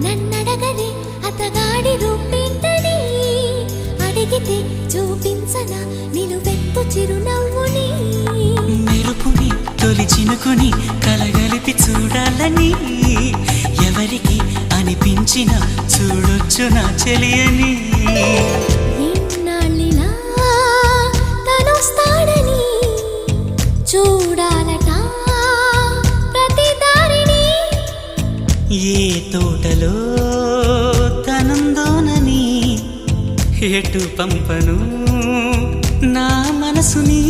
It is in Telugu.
నన్నడగలే అతగాడి రూపేంటని అడిగితే చూపించనా నిలువెత్తు చిరునవ్వుని మెరుపుని తొలి చినుకుని కలగలిపి చూడాలని ఎవరికి అనిపించిన చూడొచ్చు నా చెలియని ఎన్నాళ్ళిలా తనొస్తాడని చూడాలట ప్రతి దారిని ఏ తోటలో తనందోనని ఎటు పంపను నా మనసుని